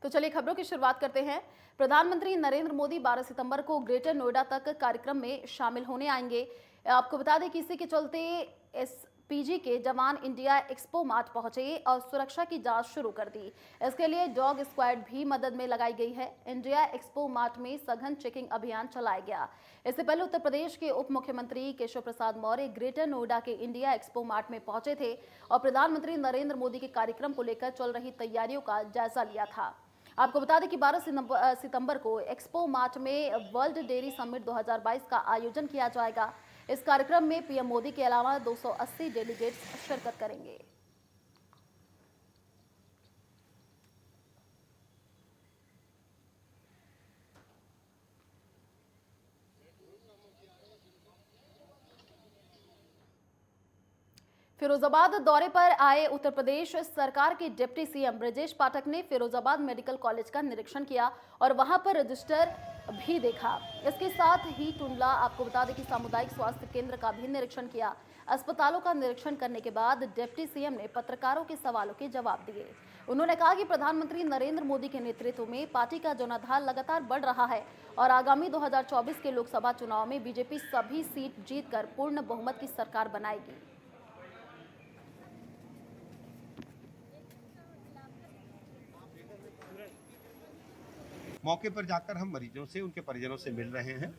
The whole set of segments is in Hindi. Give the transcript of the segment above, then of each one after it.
तो चलिए खबरों की शुरुआत करते हैं। प्रधानमंत्री नरेंद्र मोदी 12 सितंबर को ग्रेटर नोएडा तक कार्यक्रम में शामिल होने आएंगे। आपको बता दें कि इसी के चलते एसपीजी के जवान इंडिया एक्सपो मार्ट पहुंचे और सुरक्षा की जांच शुरू कर दी। इसके लिए डॉग स्क्वाड भी मदद में लगाई गई है। इंडिया एक्सपो मार्ट में सघन चेकिंग अभियान चलाया गया। इससे पहले उत्तर प्रदेश के उप मुख्यमंत्री केशव प्रसाद मौर्य ग्रेटर नोएडा के इंडिया एक्सपो मार्ट में पहुंचे थे और प्रधानमंत्री नरेंद्र मोदी के कार्यक्रम को लेकर चल रही तैयारियों का जायजा लिया था। आपको बता दें कि 12 सितंबर को एक्सपो मार्ट में वर्ल्ड डेयरी समिट 2022 का आयोजन किया जाएगा। इस कार्यक्रम में पीएम मोदी के अलावा 280 डेलीगेट्स शिरकत करेंगे। फिरोजाबाद दौरे पर आए उत्तर प्रदेश सरकार के डिप्टी सीएम ब्रजेश पाठक ने फिरोजाबाद मेडिकल कॉलेज का निरीक्षण किया और वहां पर रजिस्टर भी देखा। इसके साथ ही टुंडला आपको बता दें कि सामुदायिक स्वास्थ्य केंद्र का भी निरीक्षण किया। अस्पतालों का निरीक्षण करने के बाद डिप्टी सीएम ने पत्रकारों के सवालों के जवाब दिए। उन्होंने कहा कि प्रधानमंत्री नरेंद्र मोदी के नेतृत्व में पार्टी का जनाधार लगातार बढ़ रहा है और आगामी 2024 के लोकसभा चुनाव में बीजेपी सभी सीट जीतकर पूर्ण बहुमत की सरकार बनाएगी। मौके पर जाकर हम मरीजों से, उनके परिजनों से मिल रहे हैं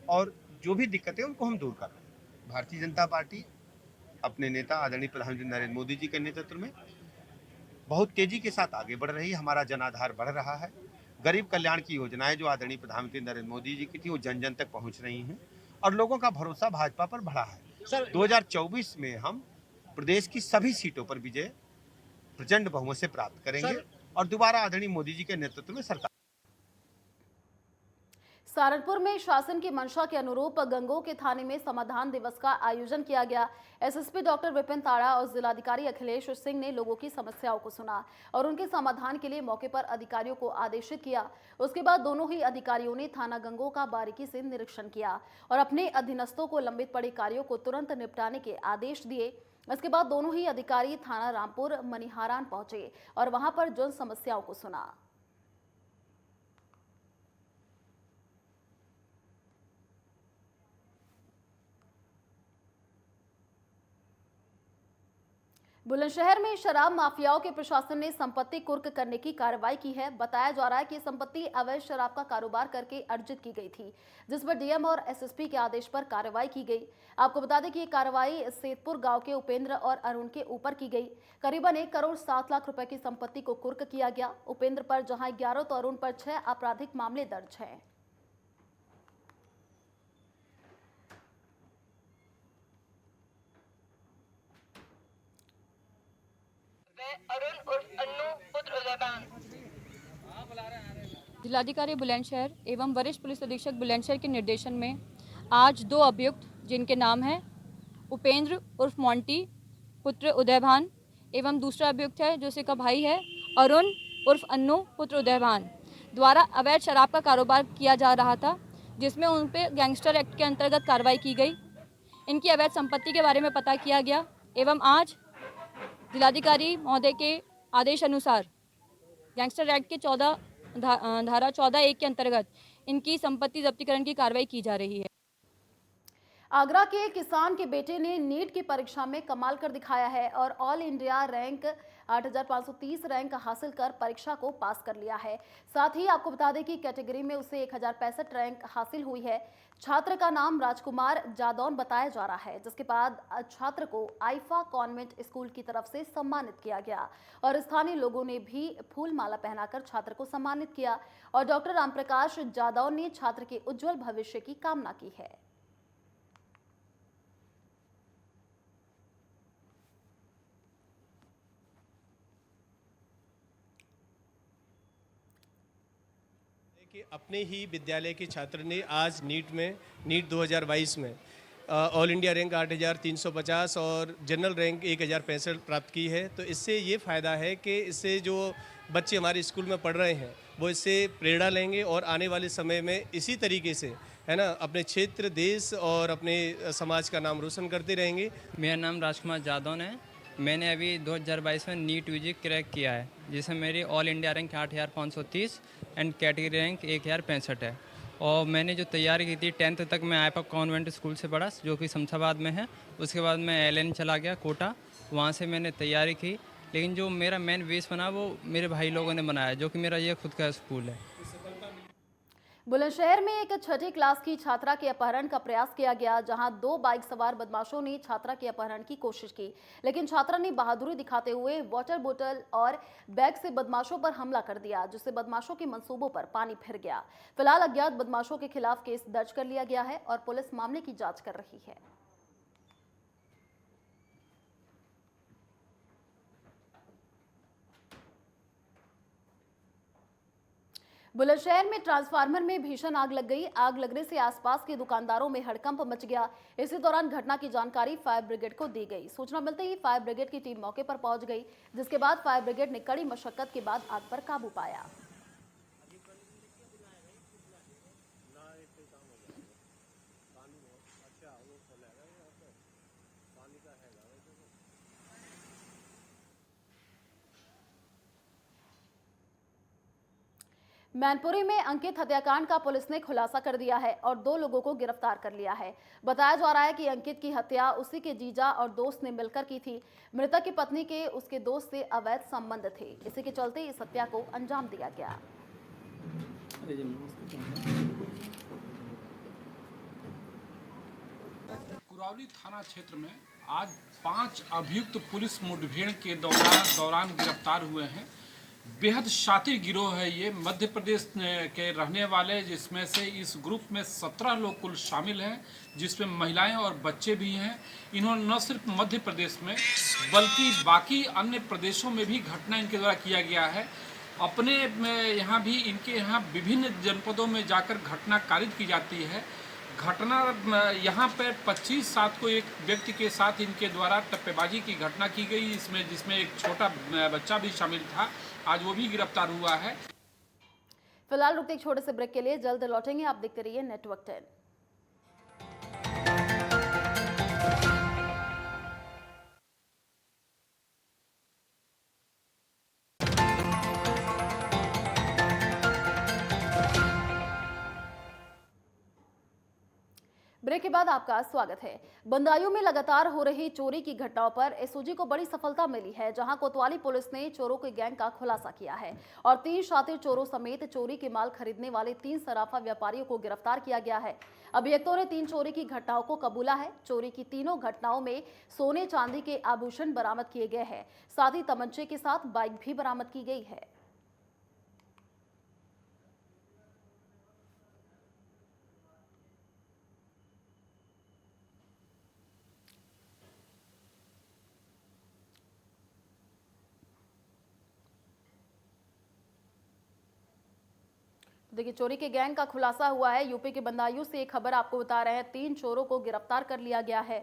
और जो भी दिक्कतें उनको हम दूर कर रहे हैं। भारतीय जनता पार्टी अपने नेता आदरणीय प्रधानमंत्री नरेंद्र मोदी जी के नेतृत्व में बहुत तेजी के साथ आगे बढ़ रही है। हमारा जनाधार बढ़ रहा है। गरीब कल्याण की योजनाएं जो आदरणीय प्रधानमंत्री नरेंद्र मोदी जी की थी वो जन जन तक पहुंच रही हैं और लोगों का भरोसा भाजपा पर बढ़ा है। सर 2024 में हम प्रदेश की सभी सीटों पर विजय प्रचंड बहुमत से प्राप्त करेंगे और दोबारा आदरणीय मोदी जी के नेतृत्व में सरकार। सहारनपुर में शासन की मंशा के अनुरूप गंगोह के थाने में समाधान दिवस का आयोजन किया गया। एसएसपी डॉक्टर विपिन ताड़ा और जिलाधिकारी अखिलेश सिंह ने लोगों की समस्याओं को सुना और उनके समाधान के लिए मौके पर अधिकारियों को आदेशित किया। उसके बाद दोनों ही अधिकारियों ने थाना गंगोह का बारीकी से निरीक्षण किया और अपने अधीनस्थों को लंबित पड़े कार्यों को तुरंत निपटाने के आदेश दिए। इसके बाद दोनों ही अधिकारी थाना रामपुर मनिहारान पहुंचे और वहां पर जन समस्याओं को सुना। बुलंदशहर में शराब माफियाओं के प्रशासन ने संपत्ति कुर्क करने की कार्रवाई की है। बताया जा रहा है कि संपत्ति अवैध शराब का कारोबार करके अर्जित की गई थी, जिस पर डीएम और एसएसपी के आदेश पर कार्रवाई की गई। आपको बता दें कि ये कार्रवाई सेतपुर गांव के उपेंद्र और अरुण के ऊपर की गई। करीबन 1 करोड़ 7 लाख रुपए की संपत्ति को कुर्क किया गया। उपेंद्र पर जहां 11 तो अरुण पर 6 आपराधिक मामले दर्ज हैं। अरुण उर्फ अन्नू पुत्र उदयबान। जिलाधिकारी बुलंदशहर एवं वरिष्ठ पुलिस अधीक्षक बुलंदशहर के निर्देशन में आज 2 अभियुक्त जिनके नाम हैं उपेंद्र उर्फ मोंटी पुत्र उदयभान एवं दूसरा अभियुक्त है जो उसका भाई है अरुण उर्फ अन्नू पुत्र उदयभान द्वारा अवैध शराब का कारोबार किया जा रहा था, जिसमें उन पर गैंगस्टर एक्ट के अंतर्गत कार्रवाई की गई। इनकी अवैध संपत्ति के बारे में पता किया गया एवं आज जिलाधिकारी महोदय के आदेश अनुसार गैंगस्टर एक्ट के धारा 14(1) के अंतर्गत इनकी संपत्ति जब्तीकरण की कार्रवाई की जा रही है। आगरा के किसान के बेटे ने नीट की परीक्षा में कमाल कर दिखाया है और ऑल इंडिया रैंक 8530 रैंक हासिल कर परीक्षा को पास कर लिया है। साथ ही आपको बता दें कि कैटेगरी में उसे 1065 रैंक हासिल हुई है। छात्र का नाम राजकुमार जादौन बताया जा रहा है, जिसके बाद छात्र को आईफा कॉन्वेंट स्कूल की तरफ से सम्मानित किया गया और स्थानीय लोगों ने भी फूल माला पहनाकर छात्र को सम्मानित किया और डॉक्टर रामप्रकाश जादौन ने छात्र के उज्जवल भविष्य की कामना की है। कि अपने ही विद्यालय के छात्र ने आज नीट 2022 में ऑल इंडिया रैंक 8350 और जनरल रैंक 1065 प्राप्त की है। तो इससे ये फ़ायदा है कि इससे जो बच्चे हमारे स्कूल में पढ़ रहे हैं वो इससे प्रेरणा लेंगे और आने वाले समय में इसी तरीके से है ना अपने क्षेत्र, देश और अपने समाज का नाम रोशन करते रहेंगे। मेरा नाम राजकुमार जादौन है मैंने अभी 2022 में नीट यूजी क्रैक किया है, जिसमें मेरी all India rank 8530 and category rank 1065 है। और मैंने जो तैयारी की थी 10th तक मैं आईपा कॉन्वेंट स्कूल से पढ़ा, जो कि शमशाबाद में है। उसके बाद मैं एलएन चला गया कोटा, वहाँ से मैंने तैयारी की। लेकिन जो मेरा मेन बेस बना वो मेरे भाई लोगों ने बनाया, जो कि मेरा ये खुद का स्कूल है। बुलंदशहर में एक छठी क्लास की छात्रा के अपहरण का प्रयास किया गया, जहां 2 बाइक सवार बदमाशों ने छात्रा के अपहरण की कोशिश की, लेकिन छात्रा ने बहादुरी दिखाते हुए वाटर बोतल और बैग से बदमाशों पर हमला कर दिया, जिससे बदमाशों के मंसूबों पर पानी फिर गया। फिलहाल अज्ञात बदमाशों के खिलाफ केस दर्ज कर लिया गया है और पुलिस मामले की जांच कर रही है। बुलंदशहर में ट्रांसफार्मर में भीषण आग लग गई। आग लगने से आसपास के दुकानदारों में हड़कंप मच गया। इसी दौरान घटना की जानकारी फायर ब्रिगेड को दी गई। सूचना मिलते ही फायर ब्रिगेड की टीम मौके पर पहुंच गई, जिसके बाद फायर ब्रिगेड ने कड़ी मशक्कत के बाद आग पर काबू पाया। मैनपुरी में अंकित हत्याकांड का पुलिस ने खुलासा कर दिया है और 2 लोगों को गिरफ्तार कर लिया है। बताया जा रहा है कि अंकित की हत्या उसी के जीजा और दोस्त ने मिलकर की थी। मृतक की पत्नी के उसके दोस्त से अवैध संबंध थे, इसी के चलते इस हत्या को अंजाम दिया गया। कुरावली थाना क्षेत्र में आज 5 अभियुक्त पुलिस मुठभेड़ के दौरान गिरफ्तार हुए हैं। बेहद शातिर गिरोह है ये, मध्य प्रदेश के रहने वाले, जिसमें से इस ग्रुप में 17 लोग कुल शामिल हैं, जिसमें महिलाएं और बच्चे भी हैं। इन्होंने न सिर्फ मध्य प्रदेश में बल्कि बाकी अन्य प्रदेशों में भी घटना इनके द्वारा किया गया है। अपने यहाँ भी इनके यहाँ विभिन्न जनपदों में जाकर घटना कारित की जाती है। घटना यहाँ पर 25/7 को एक व्यक्ति के साथ इनके द्वारा टप्पेबाजी की घटना की गई, जिसमें एक छोटा बच्चा भी शामिल था। आज वो भी गिरफ्तार हुआ है। फिलहाल रुकते एक छोटे से ब्रेक के लिए, जल्द लौटेंगे। आप देखते रहिए नेटवर्क 10। ब्रेक के बाद आपका स्वागत है। बंदायूं में लगातार हो रही चोरी की घटनाओं पर एसओजी को बड़ी सफलता मिली है, जहां कोतवाली पुलिस ने चोरों के गैंग का खुलासा किया है और 3 शातिर चोरों समेत चोरी के माल खरीदने वाले 3 सराफा व्यापारियों को गिरफ्तार किया गया है। अभियुक्तों ने 3 चोरी की घटनाओं को कबूला है। चोरी की तीनों घटनाओं में सोने चांदी के आभूषण बरामद किए गए हैं, साथ ही तमंचे के साथ बाइक भी बरामद की गई है। देखिए, चोरी के गैंग का खुलासा हुआ है। यूपी के बदायूं से एक खबर आपको बता रहे हैं, 3 चोरों को गिरफ्तार कर लिया गया है।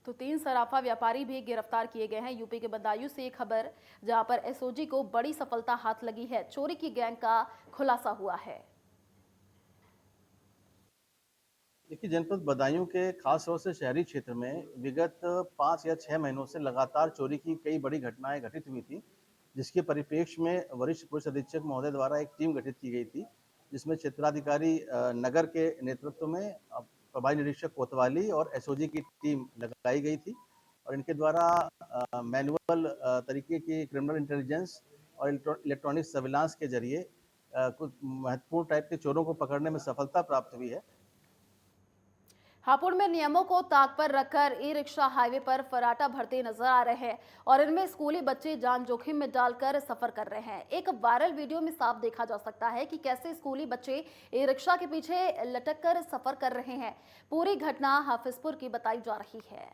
तो 3 सराफा व्यापारी भी गिरफ्तार किए गए हैं। यूपी के बदायूं से एक खबर, जहां पर एसओजी को बड़ी सफलता हाथ लगी है। चोरी की गैंग का खुलासा हुआ है। देखिए, जनपद बदायूं के खास तौर से शहरी क्षेत्र में विगत 5 या 6 महीनों से लगातार चोरी की कई बड़ी घटनाएं घटित हुई थी, जिसके परिप्रेक्ष्य में वरिष्ठ पुलिस अधीक्षक महोदय द्वारा एक टीम गठित की गई थी, जिसमें क्षेत्राधिकारी नगर के नेतृत्व में प्रभारी निरीक्षक कोतवाली और एसओजी की टीम लगाई गई थी और इनके द्वारा मैनुअल तरीके की क्रिमिनल इंटेलिजेंस और इलेक्ट्रॉनिक सर्विलांस के जरिए कुछ महत्वपूर्ण टाइप के चोरों को पकड़ने में सफलता प्राप्त हुई है। हापुड़ में नियमों को ताक पर रखकर ई रिक्शा हाईवे पर फराटा भरते नजर आ रहे हैं और इनमें स्कूली बच्चे जान जोखिम में डालकर सफर कर रहे हैं। एक वायरल वीडियो में साफ देखा जा सकता है कि कैसे स्कूली बच्चे ई रिक्शा के पीछे लटक कर सफर कर रहे हैं। पूरी घटना हाफिजपुर की बताई जा रही है।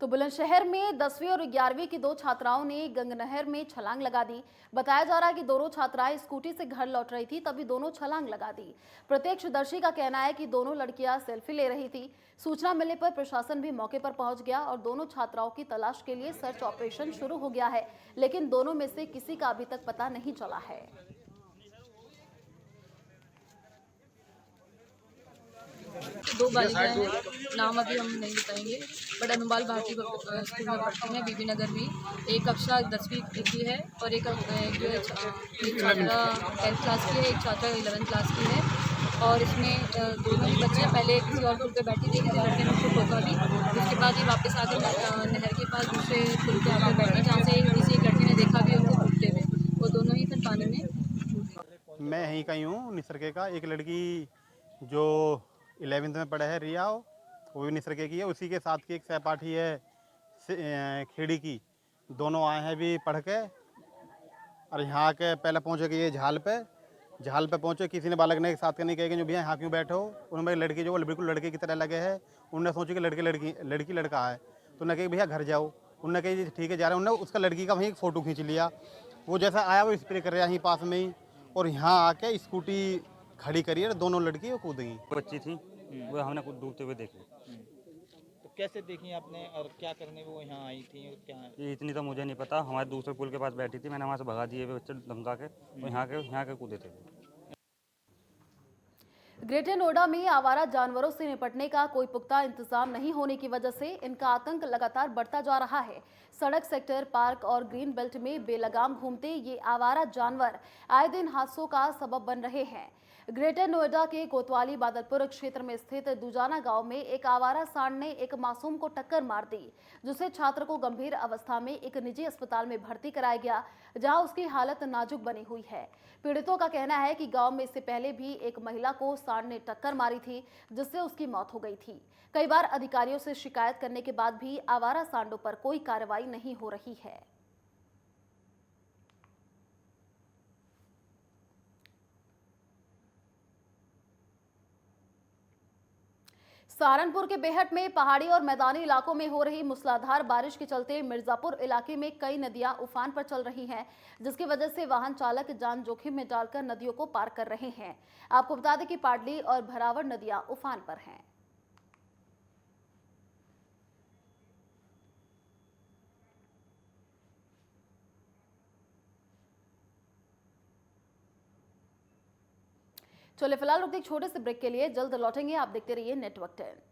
तो बुलंदशहर में 10वीं और 11वीं की 2 छात्राओं ने गंगनहर में छलांग लगा दी। बताया जा रहा है कि दोनों छात्राएं स्कूटी से घर लौट रही थी, तभी दोनों छलांग लगा दी। प्रत्यक्षदर्शी का कहना है कि दोनों लड़कियां सेल्फी ले रही थी। सूचना मिलने पर प्रशासन भी मौके पर पहुंच गया और दोनों छात्राओं की तलाश के लिए सर्च ऑपरेशन शुरू हो गया है, लेकिन दोनों में से किसी का अभी तक पता नहीं चला है। दो बालिकाएं हैं, नाम अभी हम नहीं बताएंगे, बट अनुबाल भारती स्कूल में पढ़ती हैं बीबी नगर में। एक कक्षा 10वीं की है और एक छात्रा 10th क्लास की है, एक छात्रा 11th क्लास की है। और इसमें दोनों ही बच्चे पहले किसी और पुल पे बैठी थी, किसी लड़के ने उसको टोका दी। उसके बाद ये वापस आकर नहर के पास दूसरे पुल पे आकर बैठी, जहाँ से किसी एक लड़के ने देखा भी उनको कूदते हुए। वो दोनों ही फिर पानी में। मैं यहीं का ही हूँ, निसरके का। एक लड़की जो 11th में पढ़ा है, रिया, वो भी निसरके की है। उसी के साथ की एक सहपाठी है खेड़ी की। दोनों आए हैं भी पढ़ के, और यहाँ के पहले पहुँचे कि ये झाल पे पहुँचे। किसी ने बालक ने साथ करने कहे कि जो भैया यहाँ क्यों बैठे हो। उनमें लड़की जो वो बिल्कुल लड़के की तरह लगे है। उन्होंने सोची कि लड़की लड़का है, तो उन्होंने कहा भैया घर जाओ। उन्होंने कही ठीक है जा रहे हैं। उन्होंने उसका लड़की का वहीं एक फ़ोटो खींच लिया। वो जैसा आया वो स्प्रे कर रहा यहीं पास में ही, और यहाँ आके स्कूटी खड़ी करी और दोनों लड़की वो कूद गई। बच्ची थी, वो हमने कुछ डूबते हुए देखे। तो कैसे देखी आपने और क्या करने वो यहाँ आई थी और क्या? ये इतनी तो मुझे नहीं पता। हमारे दूसरे पुल के पास बैठी थी, मैंने वहाँ से भगा दिए बच्चे धमका के। वो यहाँ के कूदे थे। ग्रेटर नोएडा में आवारा जानवरों से निपटने का कोई पुख्ता इंतजाम नहीं होने की वजह से इनका आतंक लगातार बढ़ता जा रहा है। सड़क, सेक्टर, पार्क और ग्रीन बेल्ट में बेलगाम घूमते ये आवारा जानवर आए दिन हादसों का सबब बन रहे हैं। ग्रेटर नोएडा के कोतवाली बादलपुर क्षेत्र में स्थित दुजाना गांव में एक आवारा सांड ने एक मासूम को टक्कर मार दी, जिससे छात्र को गंभीर अवस्था में एक निजी अस्पताल में भर्ती कराया गया, जहां उसकी हालत नाजुक बनी हुई है। पीड़ितों का कहना है कि गांव में इससे पहले भी एक महिला को सांड ने टक्कर मारी थी, जिससे उसकी मौत हो गई थी। कई बार अधिकारियों से शिकायत करने के बाद भी आवारा सांडों पर कोई कार्रवाई नहीं हो रही है। सहारनपुर के बेहट में पहाड़ी और मैदानी इलाकों में हो रही मूसलाधार बारिश के चलते मिर्जापुर इलाके में कई नदियां उफान पर चल रही हैं, जिसकी वजह से वाहन चालक जान जोखिम में डालकर नदियों को पार कर रहे हैं। आपको बता दें कि पाडली और भरावर नदियां उफान पर हैं। चलिए फिलहाल रुकते एक छोटे से ब्रेक के लिए, जल्द लौटेंगे। आप देखते रहिए नेटवर्क 10।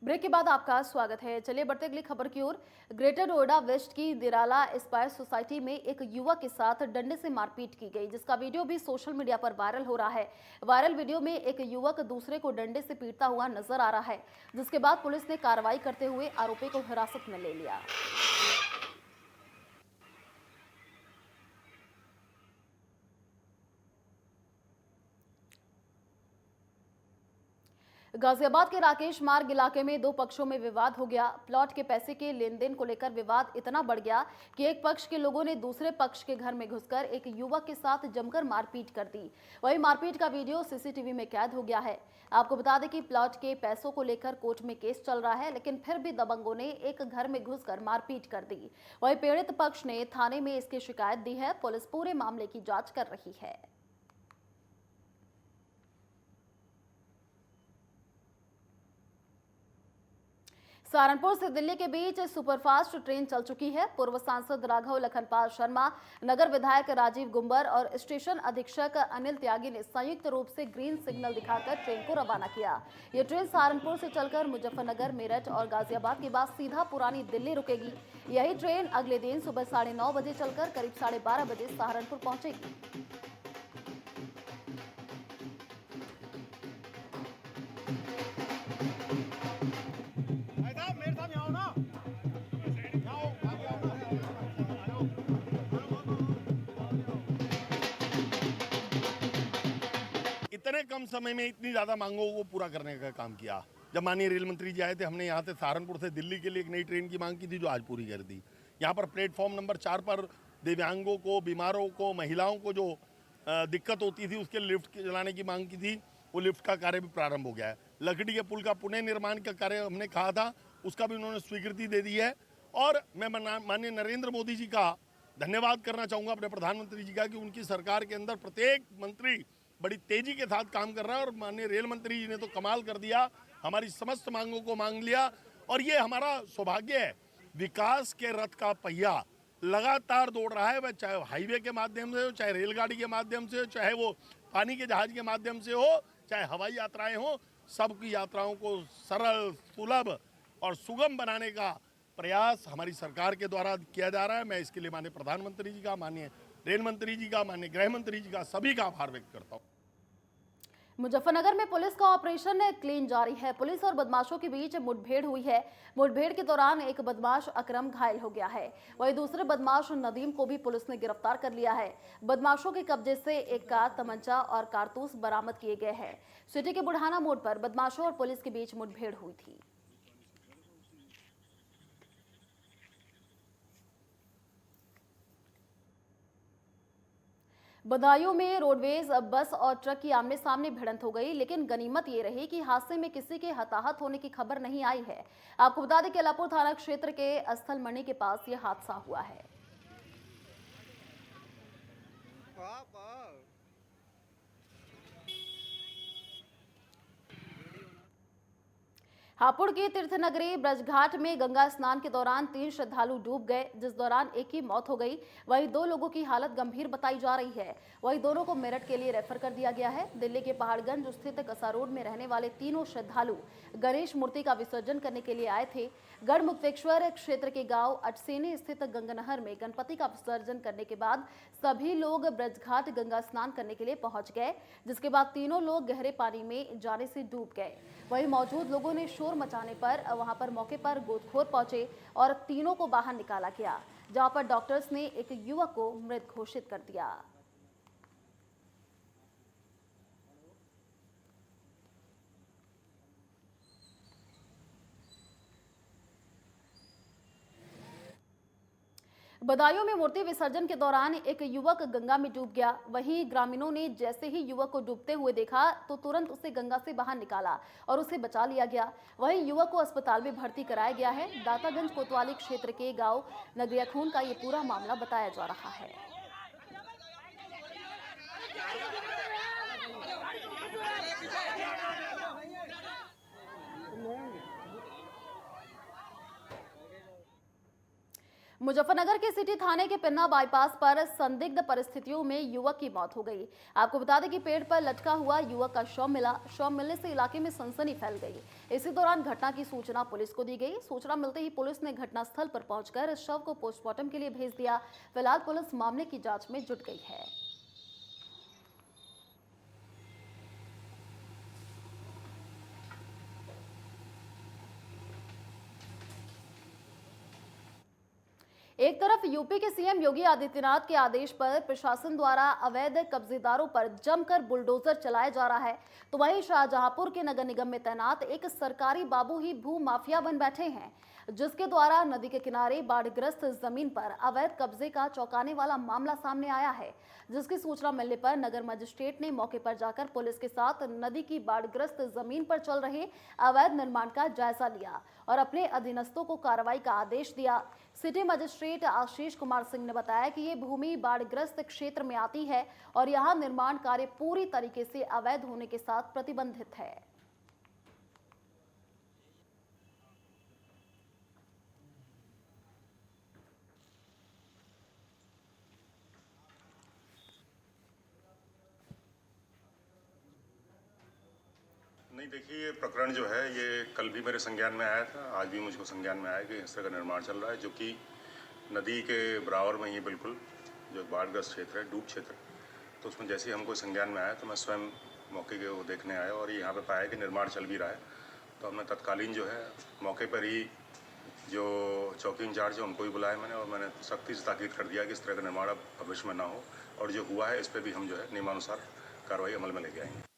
ब्रेक के बाद आपका स्वागत है। चलिए बढ़ते अगली खबर की ओर। ग्रेटर नोएडा वेस्ट की दिराला एस्पायर सोसाइटी में एक युवक के साथ डंडे से मारपीट की गई, जिसका वीडियो भी सोशल मीडिया पर वायरल हो रहा है। वायरल वीडियो में एक युवक दूसरे को डंडे से पीटता हुआ नजर आ रहा है, जिसके बाद पुलिस ने कार्रवाई करते हुए आरोपी को हिरासत में ले लिया। गाजियाबाद के राकेश मार्ग इलाके में 2 पक्षों में विवाद हो गया। प्लॉट के पैसे के लेन देन को लेकर विवाद इतना बढ़ गया कि एक पक्ष के लोगों ने दूसरे पक्ष के घर में घुसकर एक युवक के साथ जमकर मारपीट कर दी। वहीं मारपीट का वीडियो सीसीटीवी में कैद हो गया है। आपको बता दें कि प्लॉट के पैसों को लेकर कोर्ट में केस चल रहा है, लेकिन फिर भी दबंगों ने एक घर में घुसकर मारपीट कर दी। वहीं पीड़ित पक्ष ने थाने में इसकी शिकायत दी है। पुलिस पूरे मामले की जाँच कर रही है। सहारनपुर से दिल्ली के बीच सुपरफास्ट ट्रेन चल चुकी है। पूर्व सांसद राघव लखनपाल शर्मा, नगर विधायक राजीव गुंबर और स्टेशन अधीक्षक अनिल त्यागी ने संयुक्त रूप से ग्रीन सिग्नल दिखाकर ट्रेन को रवाना किया। ये ट्रेन सहारनपुर से चलकर मुजफ्फरनगर, मेरठ और गाजियाबाद के बाद सीधा पुरानी दिल्ली रुकेगी। यही ट्रेन अगले दिन सुबह 9:30 बजे चलकर करीब 12:30 बजे सहारनपुर पहुंचेगी। इतने कम समय में इतनी ज़्यादा मांगों को पूरा करने का काम किया। जब माननीय रेल मंत्री जी आए थे, हमने यहाँ से सहारनपुर से दिल्ली के लिए एक नई ट्रेन की मांग की थी, जो आज पूरी कर दी। यहाँ पर प्लेटफॉर्म नंबर 4 पर दिव्यांगों को, बीमारों को, महिलाओं को जो दिक्कत होती थी उसके लिफ्ट चलाने की मांग की थी, वो लिफ्ट का कार्य भी प्रारंभ हो गया है। लकड़ी के पुल का पुनः निर्माण का कार्य हमने कहा था, उसका भी उन्होंने स्वीकृति दे दी है। और मैं माननीय नरेंद्र मोदी जी का धन्यवाद करना चाहूँगा, अपने प्रधानमंत्री जी का, कि उनकी सरकार के अंदर प्रत्येक मंत्री बड़ी तेजी के साथ काम कर रहा है। और माननीय रेल मंत्री जी ने तो कमाल कर दिया, हमारी समस्त मांगों को मांग लिया। और ये हमारा सौभाग्य है, विकास के रथ का पहिया लगातार दौड़ रहा है, वह चाहे हाईवे के माध्यम से हो, चाहे रेलगाड़ी के माध्यम से हो, चाहे वो पानी के जहाज के माध्यम से हो, चाहे हवाई यात्राएं हो, सबकी यात्राओं को सरल, सुलभ और सुगम बनाने का प्रयास हमारी सरकार के द्वारा किया जा रहा है। मैं इसके लिए माननीय प्रधानमंत्री जी का, माननीय रेल मंत्री जी का, माननीय गृह मंत्री जी का, सभी का आभार व्यक्त करता हूँ। मुजफ्फरनगर में पुलिस का ऑपरेशन क्लीन जारी है। पुलिस और बदमाशों के बीच मुठभेड़ हुई है। मुठभेड़ के दौरान एक बदमाश अकरम घायल हो गया है, वहीं दूसरे बदमाश नदीम को भी पुलिस ने गिरफ्तार कर लिया है। बदमाशों के कब्जे से एक कार, तमंचा और कारतूस बरामद किए गए हैं। सिटी के बुढ़ाना मोड़ पर बदमाशों और पुलिस के बीच मुठभेड़ हुई थी। बदायूं में रोडवेज बस और ट्रक की आमने सामने भिड़ंत हो गई, लेकिन गनीमत ये रही कि हादसे में किसी के हताहत होने की खबर नहीं आई है। आपको बता दें कि अलापुर थाना क्षेत्र के स्थल मणि के पास यह हादसा हुआ है। हापुड़ की तीर्थनगरी ब्रजघाट में गंगा स्नान के दौरान 3 श्रद्धालु डूब गए, जिस दौरान एक की मौत हो गई। वहीं 2 लोगों की हालत गंभीर बताई जा रही है। वहीं दोनों को मेरठ के लिए रेफर कर दिया गया है। दिल्ली के पहाड़गंज स्थित कसा रोड में रहने वाले तीनों श्रद्धालु गणेश मूर्ति का विसर्जन करने के लिए आए थे। गढ़मुक्तेश्वर क्षेत्र के गांव अटसेनी स्थित गंगानहर में गणपति का विसर्जन करने के बाद सभी लोग ब्रजघाट गंगा स्नान करने के लिए पहुंच गए, जिसके बाद तीनों लोग गहरे पानी में जाने से डूब गए। वहीं मौजूद लोगों ने शोर मचाने पर वहां पर मौके पर गोदखोर पहुंचे और तीनों को बाहर निकाला गया, जहां पर डॉक्टर्स ने एक युवक को मृत घोषित कर दिया। बदायूं में मूर्ति विसर्जन के दौरान एक युवक गंगा में डूब गया। वहीं ग्रामीणों ने जैसे ही युवक को डूबते हुए देखा तो तुरंत उसे गंगा से बाहर निकाला और उसे बचा लिया गया। वहीं युवक को अस्पताल में भर्ती कराया गया है। दातागंज कोतवाली क्षेत्र के गांव नगरिया खून का ये पूरा मामला बताया जा रहा है। मुजफ्फरनगर के सिटी थाने के पिन्ना बाईपास पर संदिग्ध परिस्थितियों में युवक की मौत हो गई। आपको बता दें कि पेड़ पर लटका हुआ युवक का शव मिला। शव मिलने से इलाके में सनसनी फैल गई। इसी दौरान घटना की सूचना पुलिस को दी गई। सूचना मिलते ही पुलिस ने घटनास्थल पर पहुंचकर इस शव को पोस्टमार्टम के लिए भेज दिया। फिलहाल पुलिस मामले की जांच में जुट गई है। एक तरफ यूपी के सीएम योगी आदित्यनाथ के आदेश पर प्रशासन द्वारा अवैध कब्जेदारों पर जमकर बुलडोजर चलाया जा रहा है, तो वहीं शाहजहांपुर के नगर निगम में तैनात एक सरकारी बाबू ही भू माफिया बन बैठे हैं, जिसके द्वारा नदी के किनारे बाढ़ग्रस्त जमीन पर अवैध कब्जे का चौंकाने वाला मामला सामने आया है। जिसकी सूचना मिलने पर नगर मजिस्ट्रेट ने मौके पर जाकर पुलिस के साथ नदी की बाढ़ग्रस्त जमीन पर चल रहे अवैध निर्माण का जायजा लिया और अपने अधीनस्थों को कार्रवाई का आदेश दिया। सिटी मजिस्ट्रेट आशीष कुमार सिंह ने बताया कि ये भूमि बाढ़ग्रस्त क्षेत्र में आती है और यहाँ निर्माण कार्य पूरी तरीके से अवैध होने के साथ प्रतिबंधित है। नहीं, देखिए, ये प्रकरण जो है ये कल भी मेरे संज्ञान में आया था, आज भी मुझको संज्ञान में आया कि इस तरह का निर्माण चल रहा है, जो कि नदी के बराबर में ही बिल्कुल जो बाढ़ग्रस्त क्षेत्र है, डूब क्षेत्र। तो उसमें जैसे ही हमको संज्ञान में आया तो मैं स्वयं मौके के वो देखने आया और यहाँ पे पाया कि निर्माण चल भी रहा है। तो हमने तत्कालीन जो है मौके पर ही जो चौकी इंचार्ज है उनको भी बुलाया मैंने और मैंने सख्ती से ताकीद कर दिया कि इस तरह का निर्माण अब भविष्य में ना हो और जो हुआ है इस पर भी हम जो है नियमानुसार कार्रवाई अमल में लेके आएंगे।